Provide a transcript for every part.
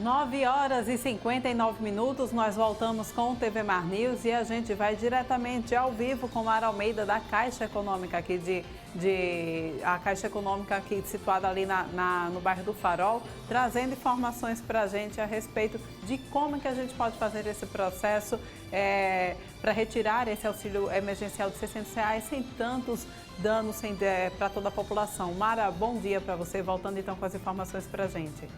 9 horas e 59 minutos, nós voltamos com o TV Mar News e a gente vai diretamente ao vivo com Mara Almeida da Caixa Econômica aqui a Caixa Econômica aqui situada ali no bairro do Farol, trazendo informações para a gente a respeito de como é que a gente pode fazer esse processo para retirar esse auxílio emergencial de R$600 sem tantos danos para toda a população. Mara, bom dia para você, voltando então com as informações para a gente.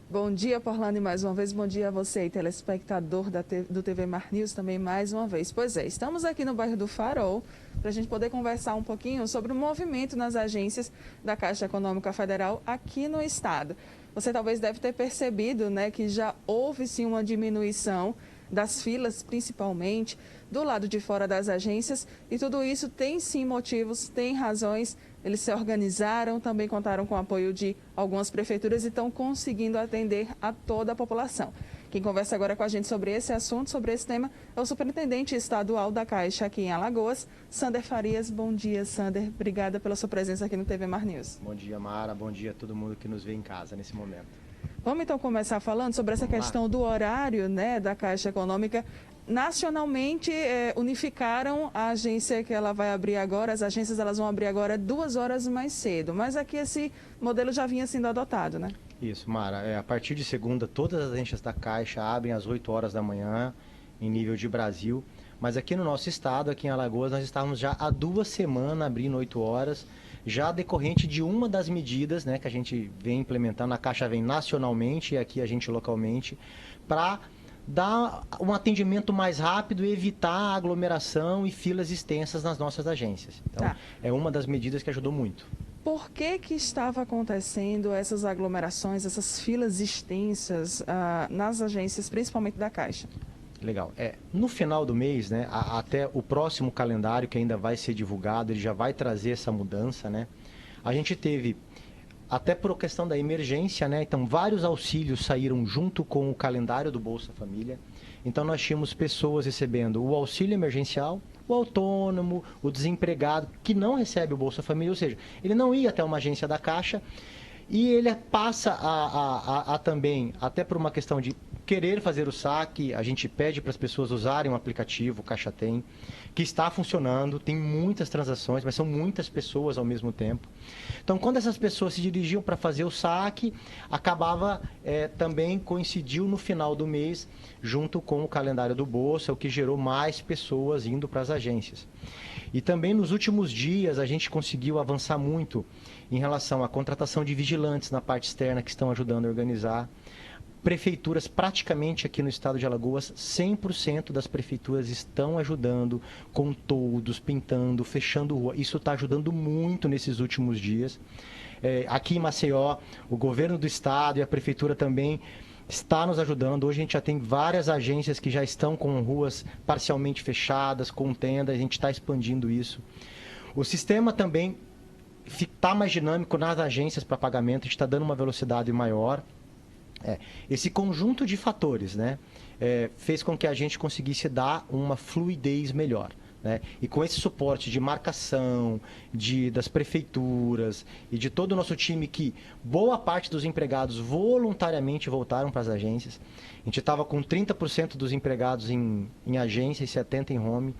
Bom dia, Porlane, mais uma vez. Bom dia a você, telespectador do TV Mar News, também mais uma vez. Pois é, estamos aqui no bairro do Farol para a gente poder conversar um pouquinho sobre o movimento nas agências da Caixa Econômica Federal aqui no estado. Você talvez deve ter percebido, né, que já houve sim uma diminuição das filas, principalmente do lado de fora das agências, e tudo isso tem sim motivos, tem razões. Eles se organizaram, também contaram com o apoio de algumas prefeituras e estão conseguindo atender a toda a população. Quem conversa agora com a gente sobre esse assunto, sobre esse tema, é o superintendente estadual da Caixa aqui em Alagoas, Sander Farias. Bom dia, Sander. Obrigada pela sua presença aqui no TV Mar News. Bom dia, Mara. Bom dia a todo mundo que nos vê em casa nesse momento. Vamos então começar falando sobre essa questão do horário, né, da Caixa Econômica. Nacionalmente, unificaram a agência que ela vai abrir agora. As agências elas vão abrir agora 2 horas mais cedo. Mas aqui esse modelo já vinha sendo adotado, né? Isso, Mara. A partir de segunda, todas as agências da Caixa abrem às 8 horas da manhã, em nível de Brasil. Mas aqui no nosso estado, aqui em Alagoas, nós estávamos já há 2 semanas abrindo 8 horas, já decorrente de uma das medidas, né, que a gente vem implementando. A Caixa vem nacionalmente e aqui a gente localmente, para dar um atendimento mais rápido e evitar aglomeração e filas extensas nas nossas agências. Então, é uma das medidas que ajudou muito. Por que estava acontecendo essas aglomerações, essas filas extensas nas agências, principalmente da Caixa? Legal. No final do mês, né, até o próximo calendário que ainda vai ser divulgado, ele já vai trazer essa mudança, né? A gente teve, até por questão da emergência, né? Então, vários auxílios saíram junto com o calendário do Bolsa Família. Então, nós tínhamos pessoas recebendo o auxílio emergencial, o autônomo, o desempregado, que não recebe o Bolsa Família, ou seja, ele não ia até uma agência da Caixa e ele passa a também, até por uma questão de querer fazer o saque, a gente pede para as pessoas usarem o aplicativo, o Caixa Tem, que está funcionando, tem muitas transações, mas são muitas pessoas ao mesmo tempo. Então, quando essas pessoas se dirigiam para fazer o saque, acabava também coincidiu no final do mês, junto com o calendário do Bolsa, o que gerou mais pessoas indo para as agências. E também nos últimos dias a gente conseguiu avançar muito em relação à contratação de vigilantes na parte externa que estão ajudando a organizar. Prefeituras, praticamente aqui no estado de Alagoas, 100% das prefeituras estão ajudando com toldos, pintando, fechando rua. Isso está ajudando muito nesses últimos dias. Aqui em Maceió, o governo do estado e a prefeitura também está nos ajudando. Hoje a gente já tem várias agências que já estão com ruas parcialmente fechadas, com tendas, a gente está expandindo isso. O sistema também está mais dinâmico nas agências para pagamento, a gente está dando uma velocidade maior. Esse conjunto de fatores, né, fez com que a gente conseguisse dar uma fluidez melhor, né? E com esse suporte de marcação, das prefeituras e de todo o nosso time, que boa parte dos empregados voluntariamente voltaram para as agências. A gente estava com 30% dos empregados em agência e 70% em home.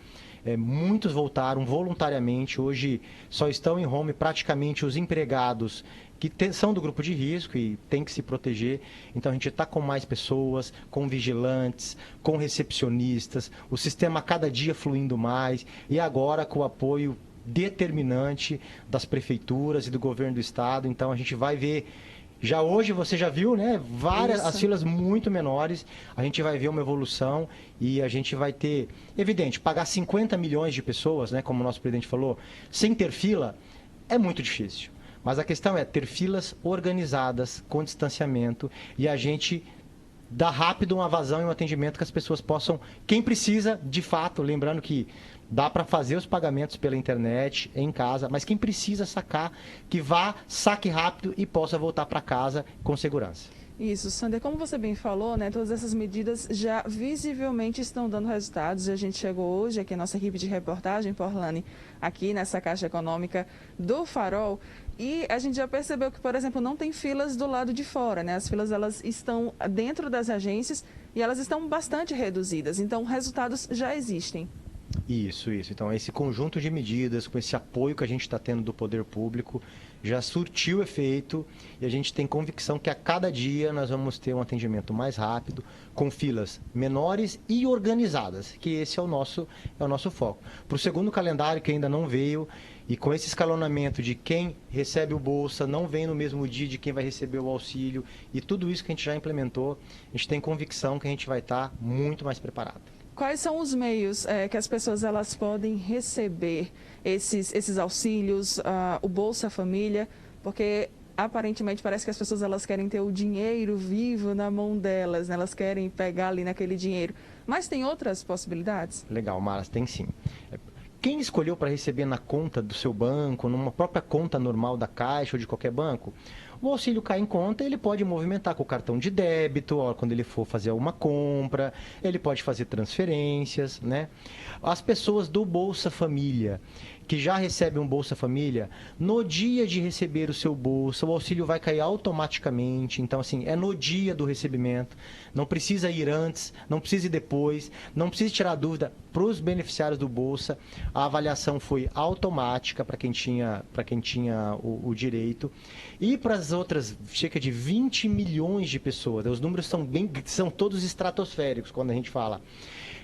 Muitos voltaram voluntariamente. Hoje só estão em home praticamente os empregados que são do grupo de risco e tem que se proteger. Então a gente está com mais pessoas, com vigilantes, com recepcionistas, o sistema cada dia fluindo mais e agora com o apoio determinante das prefeituras e do governo do estado. Então a gente vai ver, já hoje você já viu, né, as filas muito menores, a gente vai ver uma evolução e a gente vai ter, evidente, pagar 50 milhões de pessoas, né, como o nosso presidente falou, sem ter fila, é muito difícil. Mas a questão é ter filas organizadas, com distanciamento, e a gente dar rápido uma vazão e um atendimento que as pessoas possam, quem precisa, de fato, lembrando que dá para fazer os pagamentos pela internet, em casa, mas quem precisa sacar, que vá, saque rápido e possa voltar para casa com segurança. Isso, Sander, como você bem falou, né, todas essas medidas já visivelmente estão dando resultados. A gente chegou hoje aqui, a nossa equipe de reportagem, Porlane, aqui nessa Caixa Econômica do Farol, e a gente já percebeu que, por exemplo, não tem filas do lado de fora, né? As filas, elas estão dentro das agências e elas estão bastante reduzidas, então resultados já existem. Isso. Então, esse conjunto de medidas, com esse apoio que a gente está tendo do poder público, já surtiu efeito e a gente tem convicção que a cada dia nós vamos ter um atendimento mais rápido, com filas menores e organizadas, que esse é o nosso foco. Para o segundo calendário, que ainda não veio, e com esse escalonamento de quem recebe o Bolsa, não vem no mesmo dia de quem vai receber o auxílio, e tudo isso que a gente já implementou, a gente tem convicção que a gente vai estar muito mais preparado. Quais são os meios que as pessoas elas podem receber esses auxílios, o Bolsa Família? Porque aparentemente parece que as pessoas elas querem ter o dinheiro vivo na mão delas, né? Elas querem pegar ali naquele dinheiro. Mas tem outras possibilidades? Legal, Mara, tem sim. Quem escolheu para receber na conta do seu banco, numa própria conta normal da Caixa ou de qualquer banco, o auxílio cai em conta, ele pode movimentar com o cartão de débito, quando ele for fazer uma compra, ele pode fazer transferências, né? As pessoas do Bolsa Família, que já recebem um Bolsa Família, no dia de receber o seu Bolsa, o auxílio vai cair automaticamente. Então, assim, é no dia do recebimento. Não precisa ir antes, não precisa ir depois, não precisa tirar dúvida para os beneficiários do Bolsa. A avaliação foi automática para quem tinha o direito. E para as outras, cerca de 20 milhões de pessoas, os números são todos estratosféricos quando a gente fala,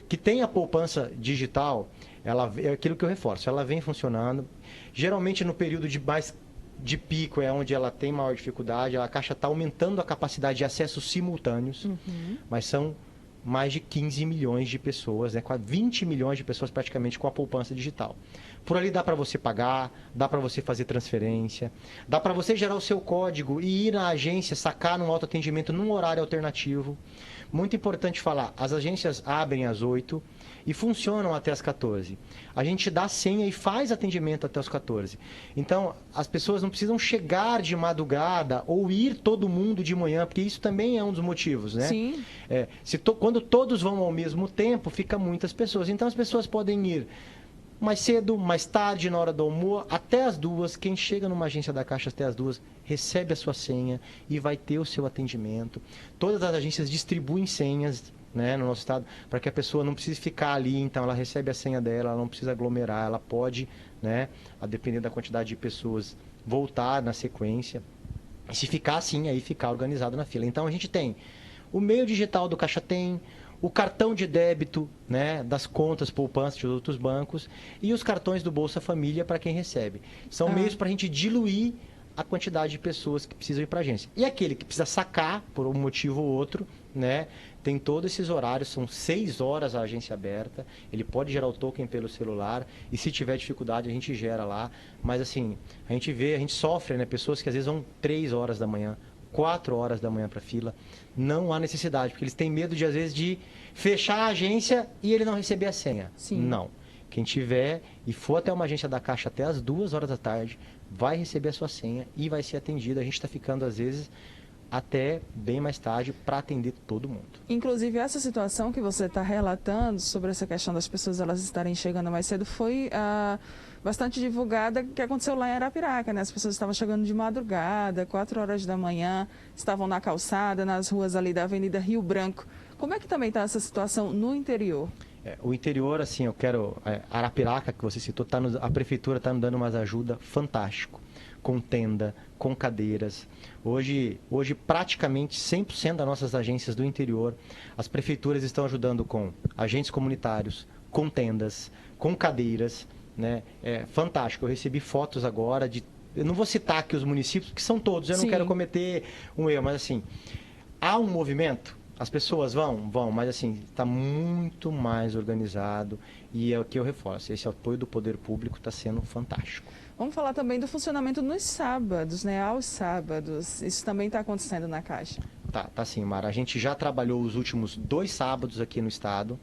que tem a poupança digital. É aquilo que eu reforço, ela vem funcionando. Geralmente no período de pico é onde ela tem maior dificuldade. A Caixa está aumentando a capacidade de acessos simultâneos, mas são mais de 15 milhões de pessoas, né, 20 milhões de pessoas praticamente com a poupança digital. Por ali dá para você pagar, dá para você fazer transferência, dá para você gerar o seu código e ir na agência, sacar num autoatendimento num horário alternativo. Muito importante falar, as agências abrem às 8 e funcionam até às 14. A gente dá senha e faz atendimento até às 14. Então, as pessoas não precisam chegar de madrugada ou ir todo mundo de manhã, porque isso também é um dos motivos, né? Sim. Quando todos vão ao mesmo tempo, fica muitas pessoas. Então, as pessoas podem ir mais cedo, mais tarde, na hora do almoço, até as 2. Quem chega numa agência da Caixa até as 2, recebe a sua senha e vai ter o seu atendimento. Todas as agências distribuem senhas, né, no nosso estado, para que a pessoa não precise ficar ali. Então, ela recebe a senha dela, ela não precisa aglomerar, ela pode, né, a depender da quantidade de pessoas, voltar na sequência. E se ficar assim, aí ficar organizado na fila. Então, a gente tem o meio digital do Caixa Tem, o cartão de débito, né, das contas poupança de outros bancos e os cartões do Bolsa Família para quem recebe. São meios para a gente diluir a quantidade de pessoas que precisam ir para a agência. E aquele que precisa sacar por um motivo ou outro, né, tem todos esses horários, são 6 horas a agência aberta, ele pode gerar o token pelo celular e se tiver dificuldade a gente gera lá. Mas assim, a gente sofre, né, pessoas que às vezes vão 3 horas da manhã, 4 horas da manhã para fila, não há necessidade, porque eles têm medo de, às vezes, de fechar a agência e ele não receber a senha. Sim. Não. Quem tiver e for até uma agência da Caixa até as 2 horas da tarde, vai receber a sua senha e vai ser atendido. A gente está ficando, às vezes, até bem mais tarde para atender todo mundo. Inclusive, essa situação que você está relatando sobre essa questão das pessoas elas estarem chegando mais cedo foi bastante divulgada, que aconteceu lá em Arapiraca, né? As pessoas estavam chegando de madrugada, 4 horas da manhã, estavam na calçada, nas ruas ali da Avenida Rio Branco. Como é que também está essa situação no interior? O interior, assim, Arapiraca, que você citou, a prefeitura está nos dando umas ajuda fantástico, com tenda, com cadeiras. Hoje praticamente 100% das nossas agências do interior, as prefeituras estão ajudando com agentes comunitários, com tendas, com cadeiras, né? É fantástico. Eu recebi fotos agora eu não vou citar aqui os municípios, porque são todos, eu não quero cometer um erro, mas assim, há um movimento. As pessoas vão, mas assim, está muito mais organizado e é o que eu reforço. Esse apoio do poder público está sendo fantástico. Vamos falar também do funcionamento nos sábados, né? Aos sábados. Isso também está acontecendo na Caixa? Tá sim, Mara. A gente já trabalhou os últimos 2 sábados aqui no estado,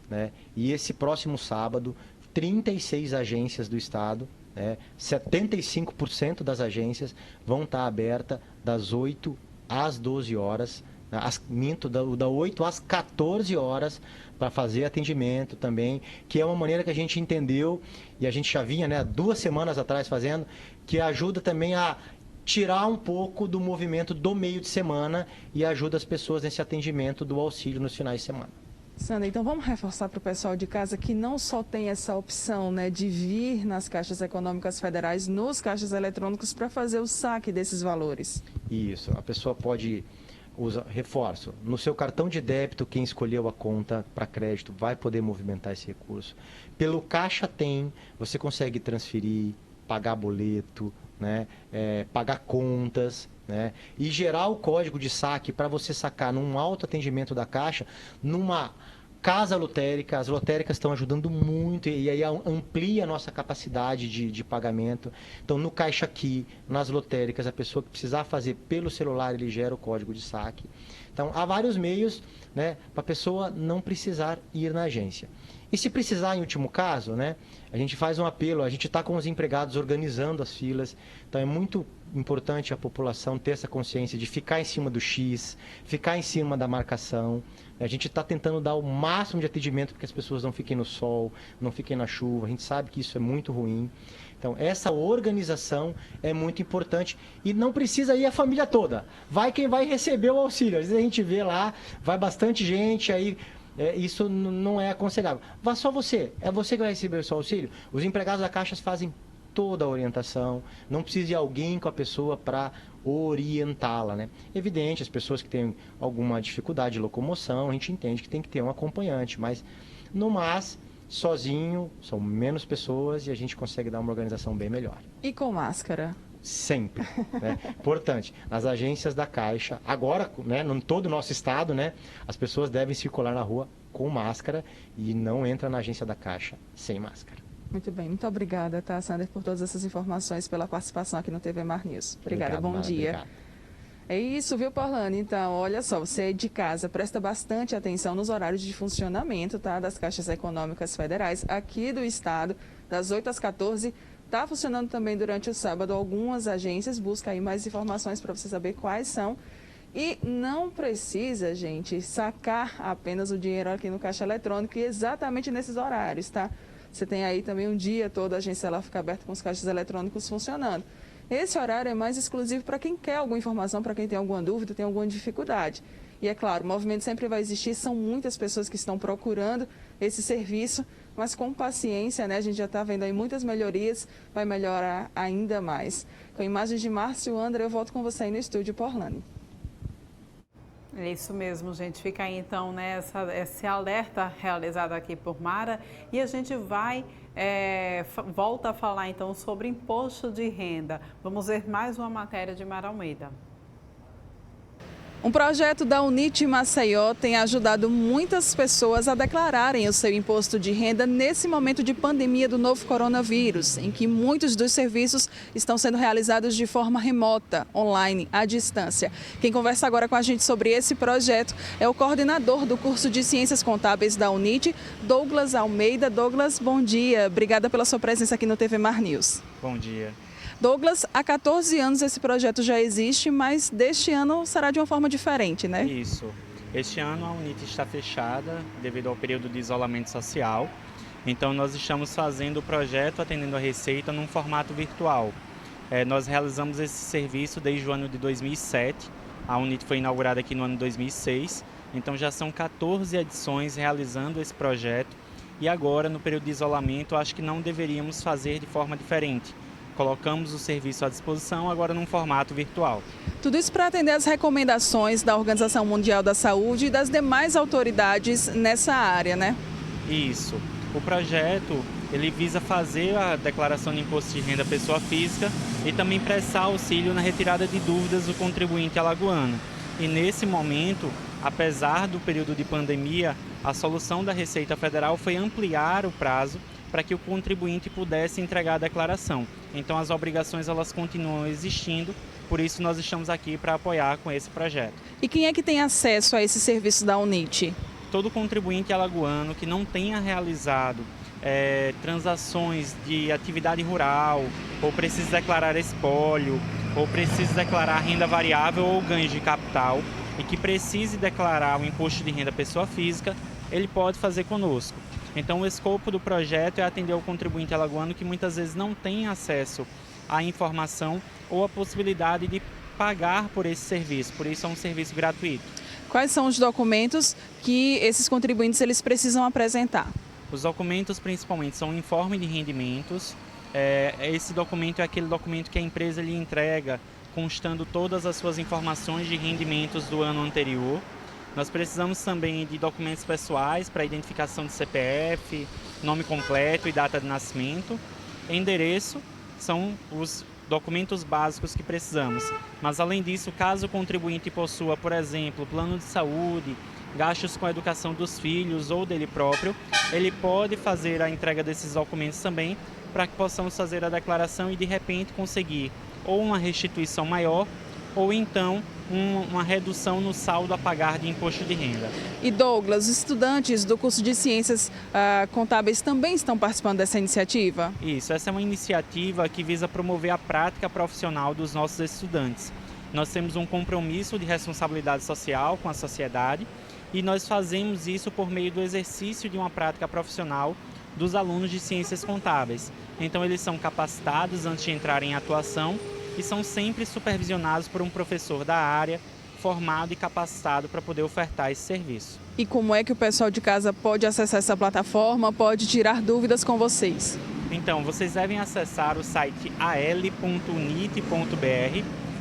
né? E esse próximo sábado, 36 agências do estado, né? 75% das agências vão estar abertas das 8 às 12 horas, da 8 às 14 horas, para fazer atendimento também, que é uma maneira que a gente entendeu, e a gente já vinha, né, 2 semanas atrás fazendo, que ajuda também a tirar um pouco do movimento do meio de semana e ajuda as pessoas nesse atendimento do auxílio nos finais de semana. Sandra, então vamos reforçar para o pessoal de casa que não só tem essa opção, né, de vir nas caixas econômicas federais, nos caixas eletrônicos para fazer o saque desses valores. Isso, a pessoa pode usar, reforço, no seu cartão de débito, quem escolheu a conta para crédito vai poder movimentar esse recurso. Pelo Caixa Tem, você consegue transferir, pagar boleto, né, pagar contas, né, e gerar o código de saque para você sacar num autoatendimento da Caixa, numa casa lotérica. As lotéricas estão ajudando muito e aí amplia a nossa capacidade de pagamento. Então, no Caixa Aqui, nas lotéricas, a pessoa que precisar fazer pelo celular, ele gera o código de saque. Então, há vários meios, né, para a pessoa não precisar ir na agência. E se precisar, em último caso, né, a gente faz um apelo, a gente está com os empregados organizando as filas, então é muito importante a população ter essa consciência de ficar em cima do X, ficar em cima da marcação. A gente está tentando dar o máximo de atendimento para que as pessoas não fiquem no sol, não fiquem na chuva, a gente sabe que isso é muito ruim. Então, essa organização é muito importante e não precisa ir a família toda. Vai quem vai receber o auxílio. Às vezes a gente vê lá, vai bastante gente, aí isso não é aconselhável. Vá só você, é você que vai receber o seu auxílio. Os empregados da Caixa fazem toda a orientação, não precisa ir alguém com a pessoa para orientá-la, né? Evidente, as pessoas que têm alguma dificuldade de locomoção, a gente entende que tem que ter um acompanhante, mas sozinho, são menos pessoas e a gente consegue dar uma organização bem melhor. E com máscara? Sempre, né? Importante, nas agências da Caixa, agora, né, em todo o nosso estado, né, as pessoas devem circular na rua com máscara e não entra na agência da Caixa sem máscara. Muito bem, muito obrigada, tá, Sandra, por todas essas informações, pela participação aqui no TV Mar News. Obrigada, bom dia. Obrigado. É isso, viu, Porlane? Então, olha só, você de casa, presta bastante atenção nos horários de funcionamento, tá, das caixas econômicas federais aqui do estado, das 8 às 14. Está funcionando também durante o sábado algumas agências, busca aí mais informações para você saber quais são. E não precisa, gente, sacar apenas o dinheiro aqui no caixa eletrônico e exatamente nesses horários, tá? Você tem aí também um dia todo a agência ela fica aberta com os caixas eletrônicos funcionando. Esse horário é mais exclusivo para quem quer alguma informação, para quem tem alguma dúvida, tem alguma dificuldade. E é claro, o movimento sempre vai existir, são muitas pessoas que estão procurando esse serviço, mas com paciência, né? A gente já está vendo aí muitas melhorias, vai melhorar ainda mais. Com imagens de Márcio André, eu volto com você aí no estúdio Porlane. É isso mesmo, gente. Fica aí então, né, esse alerta realizado aqui por Mara e a gente vai volta a falar então sobre imposto de renda. Vamos ver mais uma matéria de Mara Almeida. Um projeto da UNIT Maceió tem ajudado muitas pessoas a declararem o seu imposto de renda nesse momento de pandemia do novo coronavírus, em que muitos dos serviços estão sendo realizados de forma remota, online, à distância. Quem conversa agora com a gente sobre esse projeto é o coordenador do curso de Ciências Contábeis da UNIT, Douglas Almeida. Douglas, bom dia. Obrigada pela sua presença aqui no TV Mar News. Bom dia. Douglas, há 14 anos esse projeto já existe, mas deste ano será de uma forma diferente, né? Isso. Este ano a UNIT está fechada devido ao período de isolamento social. Então nós estamos fazendo o projeto atendendo a Receita num formato virtual. Nós realizamos esse serviço desde o ano de 2007. A UNIT foi inaugurada aqui no ano de 2006. Então já são 14 edições realizando esse projeto. E agora, no período de isolamento, acho que não deveríamos fazer de forma diferente. Colocamos o serviço à disposição agora num formato virtual. Tudo isso para atender às recomendações da Organização Mundial da Saúde e das demais autoridades nessa área, né? Isso. O projeto ele visa fazer a declaração de imposto de renda à pessoa física e também prestar auxílio na retirada de dúvidas do contribuinte alagoano. E nesse momento, apesar do período de pandemia, a solução da Receita Federal foi ampliar o prazo para que o contribuinte pudesse entregar a declaração. Então as obrigações elas continuam existindo, por isso nós estamos aqui para apoiar com esse projeto. E quem é que tem acesso a esse serviço da UNIT? Todo contribuinte alagoano que não tenha realizado transações de atividade rural, ou precisa declarar espólio, ou precisa declarar renda variável ou ganhos de capital, e que precise declarar o imposto de renda pessoa física, ele pode fazer conosco. Então, o escopo do projeto é atender o contribuinte alagoano que muitas vezes não tem acesso à informação ou à possibilidade de pagar por esse serviço, por isso é um serviço gratuito. Quais são os documentos que esses contribuintes eles precisam apresentar? Os documentos principalmente são o informe de rendimentos. Esse documento é aquele documento que a empresa lhe entrega constando todas as suas informações de rendimentos do ano anterior. Nós precisamos também de documentos pessoais para identificação de CPF, nome completo e data de nascimento. Endereço são os documentos básicos que precisamos. Mas, além disso, caso o contribuinte possua, por exemplo, plano de saúde, gastos com a educação dos filhos ou dele próprio, ele pode fazer a entrega desses documentos também para que possamos fazer a declaração e, de repente, conseguir ou uma restituição maior ou então uma redução no saldo a pagar de imposto de renda. E Douglas, os estudantes do curso de Ciências Contábeis também estão participando dessa iniciativa? Isso, essa é uma iniciativa que visa promover a prática profissional dos nossos estudantes. Nós temos um compromisso de responsabilidade social com a sociedade e nós fazemos isso por meio do exercício de uma prática profissional dos alunos de Ciências Contábeis. Então, eles são capacitados antes de entrarem em atuação e são sempre supervisionados por um professor da área, formado e capacitado para poder ofertar esse serviço. E como é que o pessoal de casa pode acessar essa plataforma, pode tirar dúvidas com vocês? Então, vocês devem acessar o site al.unit.br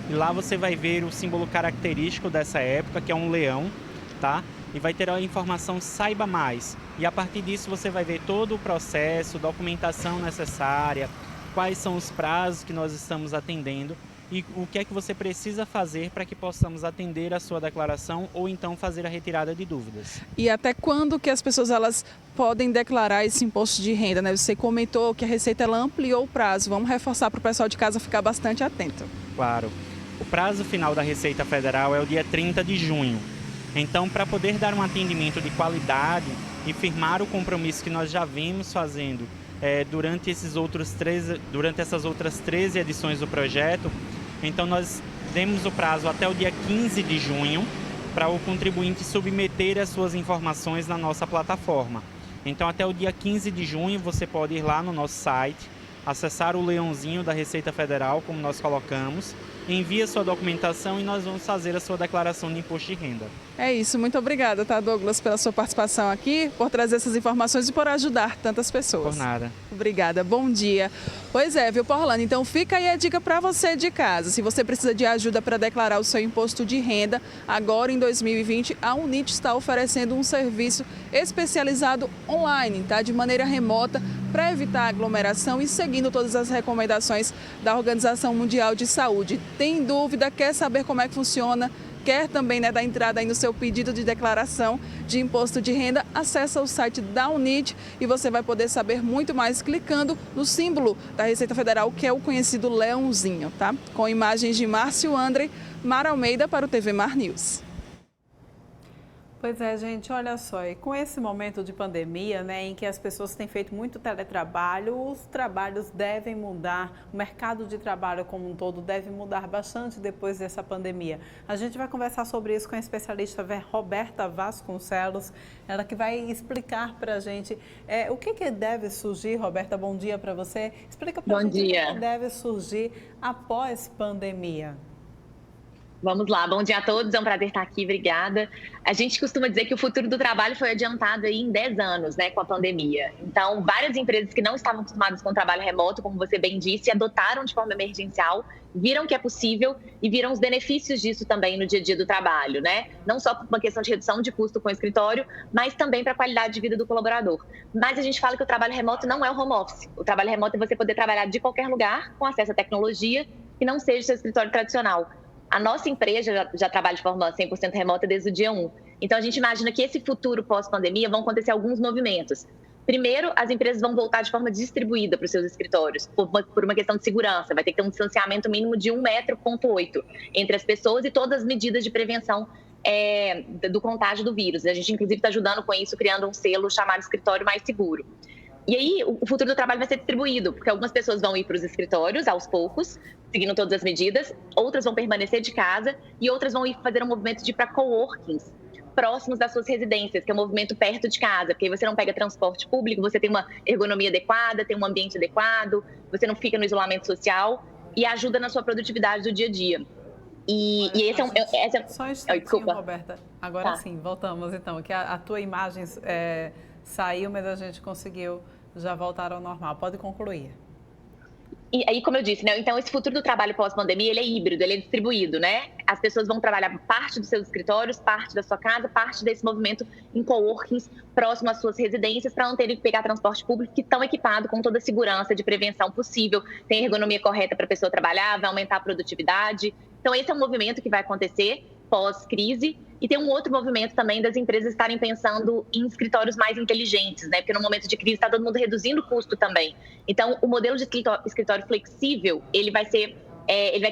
e lá você vai ver o símbolo característico dessa época, que é um leão, tá? E vai ter a informação Saiba Mais. E a partir disso você vai ver todo o processo, documentação necessária, quais são os prazos que nós estamos atendendo e o que é que você precisa fazer para que possamos atender a sua declaração ou então fazer a retirada de dúvidas. E até quando que as pessoas elas podem declarar esse imposto de renda, né? Você comentou que a Receita ela ampliou o prazo. Vamos reforçar para o pessoal de casa ficar bastante atento. Claro. O prazo final da Receita Federal é o dia 30 de junho. Então, para poder dar um atendimento de qualidade e firmar o compromisso que nós já vimos fazendo durante essas outras 13 edições do projeto, então nós demos o prazo até o dia 15 de junho para o contribuinte submeter as suas informações na nossa plataforma. Então, até o dia 15 de junho, você pode ir lá no nosso site, acessar o leãozinho da Receita Federal, como nós colocamos, envia sua documentação e nós vamos fazer a sua declaração de imposto de renda. É isso, muito obrigada, tá, Douglas, pela sua participação aqui, por trazer essas informações e por ajudar tantas pessoas. Por nada. Obrigada, bom dia. Pois é, viu, Porlando? Então fica aí a dica para você de casa. Se você precisa de ajuda para declarar o seu imposto de renda, agora em 2020, a Unit está oferecendo um serviço especializado online, tá? De maneira remota, para evitar aglomeração e seguindo todas as recomendações da Organização Mundial de Saúde. Tem dúvida, quer saber como é que funciona? Quer também dar entrada aí no seu pedido de declaração de imposto de renda? Acesse o site da Unit e você vai poder saber muito mais clicando no símbolo da Receita Federal, que é o conhecido leãozinho, tá? Com imagens de Márcio André, Mara Almeida para o TV Mar News. Pois é, gente, olha só, e com esse momento de pandemia, né, em que as pessoas têm feito muito teletrabalho, os trabalhos devem mudar, o mercado de trabalho como um todo deve mudar bastante depois dessa pandemia. A gente vai conversar sobre isso com a especialista Roberta Vasconcelos, ela que vai explicar para a gente o que deve surgir. Roberta, bom dia para você. Explica para a gente o que deve surgir após pandemia. Vamos lá, bom dia a todos, é um prazer estar aqui, obrigada. A gente costuma dizer que o futuro do trabalho foi adiantado aí em 10 anos, né, com a pandemia. Então, várias empresas que não estavam acostumadas com o trabalho remoto, como você bem disse, adotaram de forma emergencial, viram que é possível e viram os benefícios disso também no dia a dia do trabalho, né? Não só por uma questão de redução de custo com o escritório, mas também para a qualidade de vida do colaborador. Mas a gente fala que o trabalho remoto não é o home office. O trabalho remoto é você poder trabalhar de qualquer lugar, com acesso à tecnologia, que não seja o seu escritório tradicional. A nossa empresa já trabalha de forma 100% remota desde o dia 1. Então, a gente imagina que esse futuro pós-pandemia vão acontecer alguns movimentos. Primeiro, as empresas vão voltar de forma distribuída para os seus escritórios, por uma questão de segurança. Vai ter que ter um distanciamento mínimo de 1,8 metro entre as pessoas e todas as medidas de prevenção do contágio do vírus. A gente, inclusive, está ajudando com isso, criando um selo chamado Escritório Mais Seguro. E aí, o futuro do trabalho vai ser distribuído, porque algumas pessoas vão ir para os escritórios aos poucos, seguindo todas as medidas, outras vão permanecer de casa e outras vão ir fazer um movimento de ir para coworkings próximos das suas residências, que é um movimento perto de casa, porque aí você não pega transporte público, você tem uma ergonomia adequada, tem um ambiente adequado, você não fica no isolamento social e ajuda na sua produtividade do dia a dia. E esse é um... Só um instantinho, desculpa. Roberta. Agora Tá. sim, voltamos então, que a tua imagem saiu, mas a gente conseguiu já voltar ao normal. Pode concluir. E aí, como eu disse, né? Então esse futuro do trabalho pós-pandemia, ele é híbrido, ele é distribuído, né? As pessoas vão trabalhar parte dos seus escritórios, parte da sua casa, parte desse movimento em coworkings próximo às suas residências, para não terem que pegar transporte público, que estão equipados com toda a segurança de prevenção possível, tem a ergonomia correta para a pessoa trabalhar, vai aumentar a produtividade. Então esse é um movimento que vai acontecer pós-crise. E tem um outro movimento também das empresas estarem pensando em escritórios mais inteligentes, né? Porque no momento de crise está todo mundo reduzindo o custo também. Então, o modelo de escritório flexível, ele vai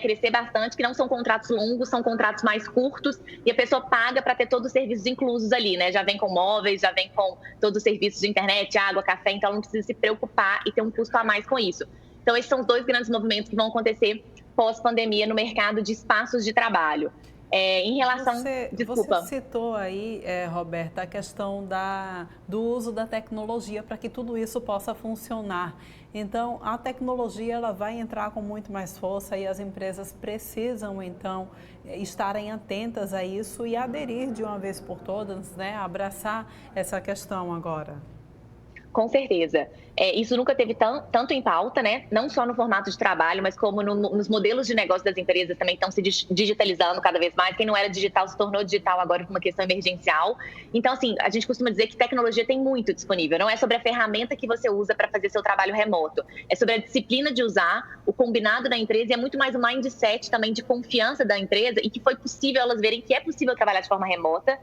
crescer bastante, que não são contratos longos, são contratos mais curtos, e a pessoa paga para ter todos os serviços inclusos ali, né? Já vem com móveis, já vem com todos os serviços de internet, água, café, então ela não precisa se preocupar e ter um custo a mais com isso. Então, esses são os dois grandes movimentos que vão acontecer pós-pandemia no mercado de espaços de trabalho. Em relação... Desculpa. Você citou aí, Roberta, a questão do uso da tecnologia para que tudo isso possa funcionar. Então, a tecnologia ela vai entrar com muito mais força e as empresas precisam, então, estarem atentas a isso e aderir de uma vez por todas, né? Abraçar essa questão agora. Com certeza. Isso nunca teve tanto em pauta, né? Não só no formato de trabalho, mas como nos modelos de negócio das empresas também estão se digitalizando cada vez mais. Quem não era digital se tornou digital agora por uma questão emergencial. Então, assim, a gente costuma dizer que tecnologia tem muito disponível. Não é sobre a ferramenta que você usa para fazer seu trabalho remoto. É sobre a disciplina de usar, o combinado da empresa e é muito mais um mindset também de confiança da empresa e que foi possível elas verem que é possível trabalhar de forma remota.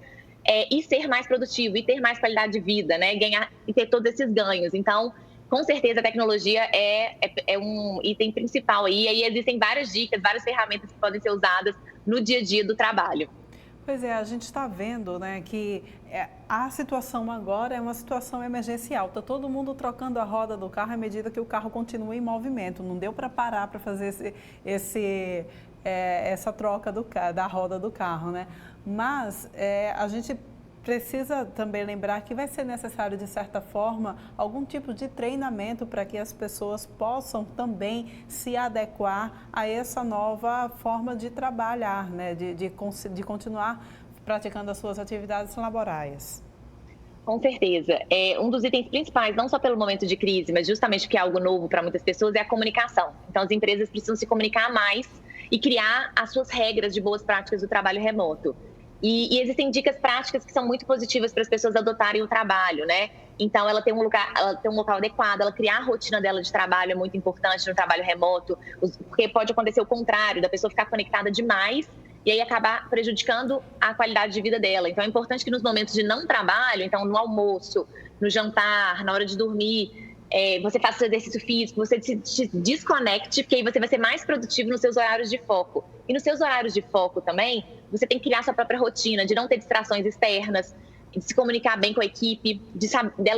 E ser mais produtivo, e ter mais qualidade de vida, né? Ganhar e ter todos esses ganhos. Então, com certeza, a tecnologia é um item principal aí. E aí existem várias dicas, várias ferramentas que podem ser usadas no dia a dia do trabalho. Pois é, a gente está vendo, né, que a situação agora é uma situação emergencial. Está todo mundo trocando a roda do carro à medida que o carro continua em movimento. Não deu para parar para fazer essa troca da roda do carro, né? Mas a gente precisa também lembrar que vai ser necessário, de certa forma, algum tipo de treinamento para que as pessoas possam também se adequar a essa nova forma de trabalhar, né? De continuar praticando as suas atividades laborais. Com certeza. Um dos itens principais, não só pelo momento de crise, mas justamente porque é algo novo para muitas pessoas, é a comunicação. Então, as empresas precisam se comunicar mais e criar as suas regras de boas práticas do trabalho remoto. E existem dicas práticas que são muito positivas para as pessoas adotarem o trabalho, né? Então, ela tem um local adequado, ela criar a rotina dela de trabalho é muito importante no trabalho remoto, porque pode acontecer o contrário, da pessoa ficar conectada demais e aí acabar prejudicando a qualidade de vida dela. Então, é importante que nos momentos de não trabalho, então no almoço, no jantar, na hora de dormir, você faça seu exercício físico, você se desconecte, porque aí você vai ser mais produtivo nos seus horários de foco. E nos seus horários de foco também, você tem que criar sua própria rotina, de não ter distrações externas, de se comunicar bem com a equipe,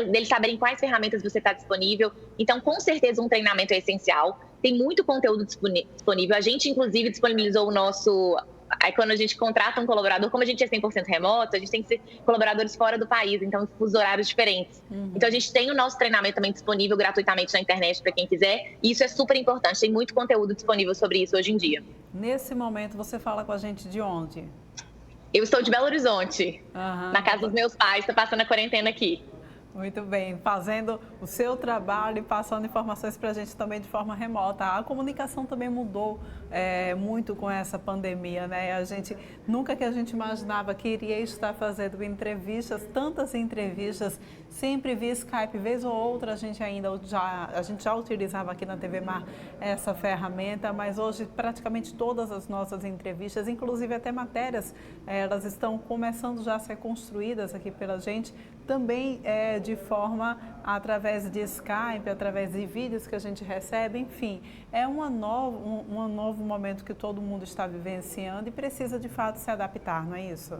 deles saberem quais ferramentas você está disponível. Então, com certeza, um treinamento é essencial. Tem muito conteúdo disponível. A gente, inclusive, disponibilizou o nosso... Aí, quando a gente contrata um colaborador, como a gente é 100% remoto, a gente tem que ser colaboradores fora do país, então, os horários diferentes. Então, a gente tem o nosso treinamento também disponível gratuitamente na internet para quem quiser. E isso é super importante. Tem muito conteúdo disponível sobre isso hoje em dia. Nesse momento, você fala com a gente de onde? Eu estou de Belo Horizonte, na casa dos meus pais, estou passando a quarentena aqui. Muito bem, fazendo o seu trabalho e passando informações para a gente também de forma remota. A comunicação também mudou muito com essa pandemia, né? Nunca que a gente imaginava que iria estar fazendo entrevistas, tantas entrevistas, sempre via Skype, vez ou outra a gente já utilizava aqui na TV Mar essa ferramenta, mas hoje praticamente todas as nossas entrevistas, inclusive até matérias, elas estão começando já a ser construídas aqui pela gente, também de forma através de Skype, através de vídeos que a gente recebe, enfim, é um novo momento que todo mundo está vivenciando e precisa de fato se adaptar, não é isso?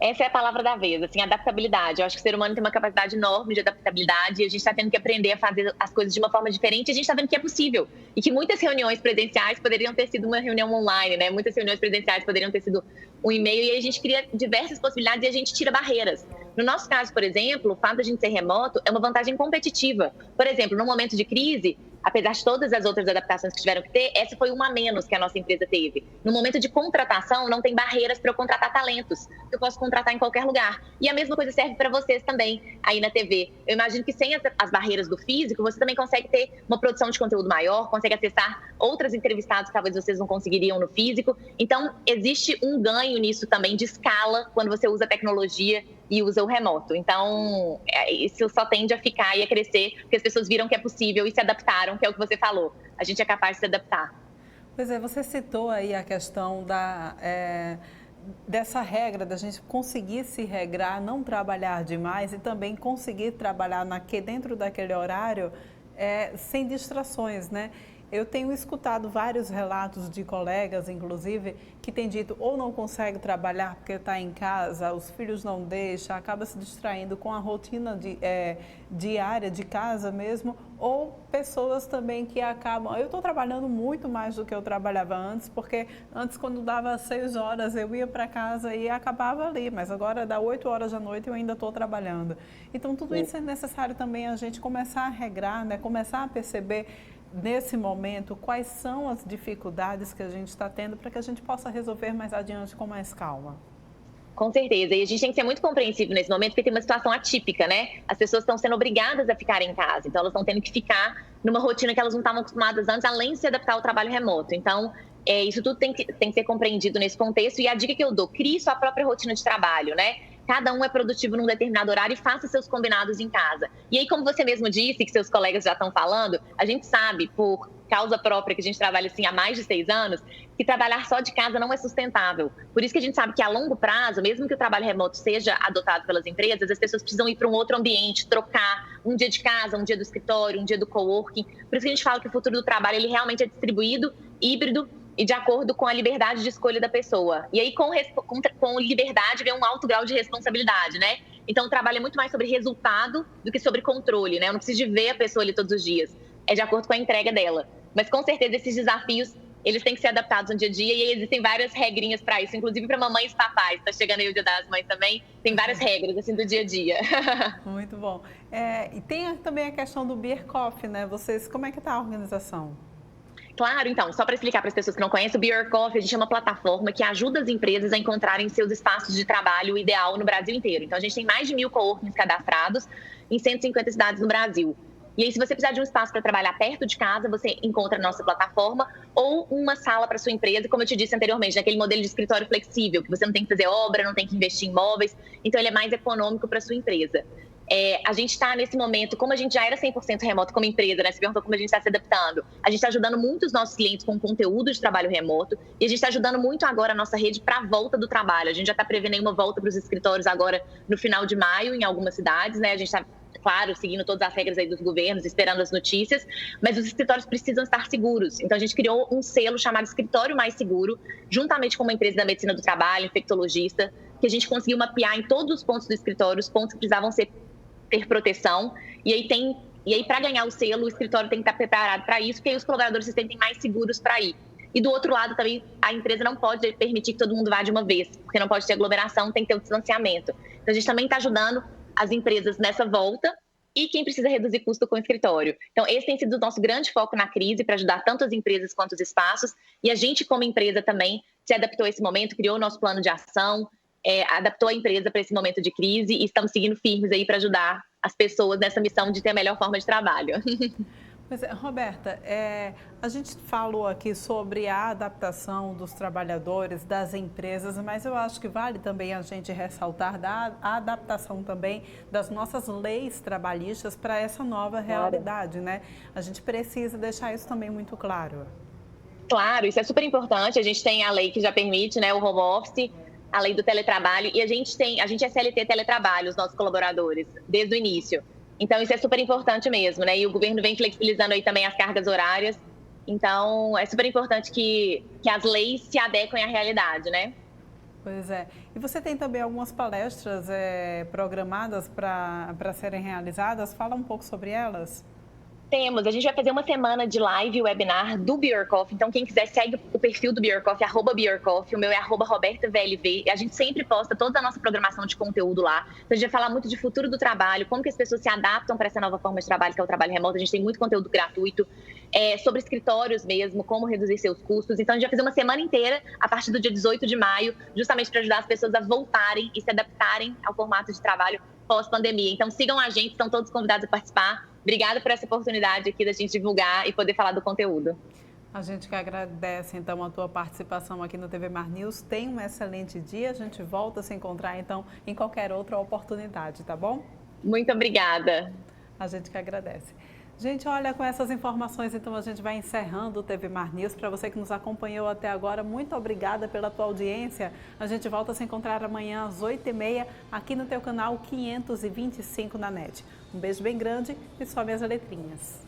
Essa é a palavra da vez, assim, adaptabilidade. Eu acho que o ser humano tem uma capacidade enorme de adaptabilidade e a gente está tendo que aprender a fazer as coisas de uma forma diferente e a gente está vendo que é possível. E que muitas reuniões presenciais poderiam ter sido uma reunião online, né? Muitas reuniões presenciais poderiam ter sido um e-mail e a gente cria diversas possibilidades e a gente tira barreiras. No nosso caso, por exemplo, o fato de a gente ser remoto é uma vantagem competitiva. Por exemplo, no momento de crise, apesar de todas as outras adaptações que tiveram que ter, essa foi uma a menos que a nossa empresa teve. No momento de contratação, não tem barreiras para eu contratar talentos. Eu posso contratar em qualquer lugar. E a mesma coisa serve para vocês também, aí na TV. Eu imagino que sem as barreiras do físico, você também consegue ter uma produção de conteúdo maior, consegue acessar outras entrevistadas que talvez vocês não conseguiriam no físico. Então, existe um ganho nisso também de escala quando você usa a tecnologia e usa o remoto. Então, isso só tende a ficar e a crescer, porque as pessoas viram que é possível e se adaptaram, que é o que você falou. A gente é capaz de se adaptar. Pois é, você citou aí a questão dessa regra, da gente conseguir se regrar, não trabalhar demais e também conseguir trabalhar dentro daquele horário sem distrações, né? Eu tenho escutado vários relatos de colegas, inclusive, que têm dito ou não consegue trabalhar porque está em casa, os filhos não deixam, acaba se distraindo com a rotina diária de casa mesmo, ou pessoas também que acabam... Eu estou trabalhando muito mais do que eu trabalhava antes, porque antes, quando dava 6 horas, eu ia para casa e acabava ali, mas agora dá 8 horas da noite e eu ainda estou trabalhando. Então, tudo isso é necessário também a gente começar a regrar, né? Começar a perceber nesse momento, quais são as dificuldades que a gente está tendo para que a gente possa resolver mais adiante com mais calma? Com certeza. E a gente tem que ser muito compreensivo nesse momento, porque tem uma situação atípica, né? As pessoas estão sendo obrigadas a ficar em casa. Então, elas estão tendo que ficar numa rotina que elas não estavam acostumadas antes, além de se adaptar ao trabalho remoto. Então, isso tudo tem que ser compreendido nesse contexto. E a dica que eu dou, crie sua própria rotina de trabalho, né? Cada um é produtivo num determinado horário e faça seus combinados em casa. E aí, como você mesmo disse, que seus colegas já estão falando, a gente sabe, por causa própria, que a gente trabalha assim há mais de 6 anos, que trabalhar só de casa não é sustentável. Por isso que a gente sabe que a longo prazo, mesmo que o trabalho remoto seja adotado pelas empresas, as pessoas precisam ir para um outro ambiente, trocar um dia de casa, um dia do escritório, um dia do coworking. Por isso que a gente fala que o futuro do trabalho ele realmente é distribuído, híbrido, e de acordo com a liberdade de escolha da pessoa. E aí, com liberdade, vem um alto grau de responsabilidade, né? Então, o trabalho é muito mais sobre resultado do que sobre controle, né? Eu não preciso de ver a pessoa ali todos os dias. É de acordo com a entrega dela. Mas, com certeza, esses desafios, eles têm que ser adaptados no dia a dia. E aí, existem várias regrinhas para isso, inclusive para mamães e papais. Está chegando aí o Dia das Mães também. Tem várias regras, assim, do dia a dia. Muito bom. E tem também a questão do Beer Coffee, né? Vocês, como é que está a organização? Claro, então, só para explicar para as pessoas que não conhecem, o Be Your Coffee, a gente é uma plataforma que ajuda as empresas a encontrarem seus espaços de trabalho ideal no Brasil inteiro. Então, a gente tem mais de 1.000 coworkings cadastrados em 150 cidades no Brasil. E aí, se você precisar de um espaço para trabalhar perto de casa, você encontra a nossa plataforma ou uma sala para sua empresa, como eu te disse anteriormente, naquele modelo de escritório flexível, que você não tem que fazer obra, não tem que investir em imóveis, então ele é mais econômico para a sua empresa. A gente está nesse momento, como a gente já era 100% remoto como empresa, né? Você perguntou como a gente está se adaptando. A gente está ajudando muito os nossos clientes com conteúdo de trabalho remoto e a gente está ajudando muito agora a nossa rede para a volta do trabalho. A gente já está prevendo uma volta para os escritórios agora no final de maio em algumas cidades, né? A gente está, claro, seguindo todas as regras aí dos governos, esperando as notícias, mas os escritórios precisam estar seguros. Então, a gente criou um selo chamado Escritório Mais Seguro, juntamente com uma empresa da medicina do trabalho, infectologista, que a gente conseguiu mapear em todos os pontos do escritório, os pontos que precisavam ter proteção, e aí para ganhar o selo, o escritório tem que estar preparado para isso, porque aí os colaboradores se sentem mais seguros para ir. E do outro lado também, a empresa não pode permitir que todo mundo vá de uma vez, porque não pode ter aglomeração, tem que ter o distanciamento. Então, a gente também está ajudando as empresas nessa volta e quem precisa reduzir custo com o escritório. Então, esse tem sido o nosso grande foco na crise, para ajudar tanto as empresas quanto os espaços, e a gente, como empresa, também se adaptou a esse momento, criou o nosso plano de ação, adaptou a empresa para esse momento de crise e estamos seguindo firmes aí para ajudar as pessoas nessa missão de ter a melhor forma de trabalho. Pois é, Roberta, a gente falou aqui sobre a adaptação dos trabalhadores, das empresas, mas eu acho que vale também a gente ressaltar a adaptação também das nossas leis trabalhistas para essa nova realidade, né? A gente precisa deixar isso também muito claro. Claro, isso é super importante. A gente tem a lei que já permite, né, o home office, a lei do teletrabalho, e a gente é CLT teletrabalho, os nossos colaboradores, desde o início. Então, isso é super importante mesmo, né? E o governo vem flexibilizando aí também as cargas horárias. Então, é super importante que as leis se adequem à realidade, né? Pois é. E você tem também algumas palestras programadas para serem realizadas? Fala um pouco sobre elas. Temos, a gente vai fazer uma semana de live webinar do Be Your Coffee, então quem quiser segue o perfil do Be Your Coffee, @BeYourCoffee, o meu é @RobertaVLV, a gente sempre posta toda a nossa programação de conteúdo lá, então a gente vai falar muito de futuro do trabalho, como que as pessoas se adaptam para essa nova forma de trabalho, que é o trabalho remoto, a gente tem muito conteúdo gratuito, sobre escritórios mesmo, como reduzir seus custos, então a gente vai fazer uma semana inteira, a partir do dia 18 de maio, justamente para ajudar as pessoas a voltarem e se adaptarem ao formato de trabalho pós-pandemia, então sigam a gente, estão todos convidados a participar. Obrigada por essa oportunidade aqui da gente divulgar e poder falar do conteúdo. A gente que agradece, então, a tua participação aqui no TV Mar News. Tenha um excelente dia. A gente volta a se encontrar, então, em qualquer outra oportunidade, tá bom? Muito obrigada. A gente que agradece. Gente, olha, com essas informações, então, a gente vai encerrando o TV Mar News. Para você que nos acompanhou até agora, muito obrigada pela tua audiência. A gente volta a se encontrar amanhã às 8h30, aqui no teu canal 525 na NET. Um beijo bem grande e sobe as letrinhas.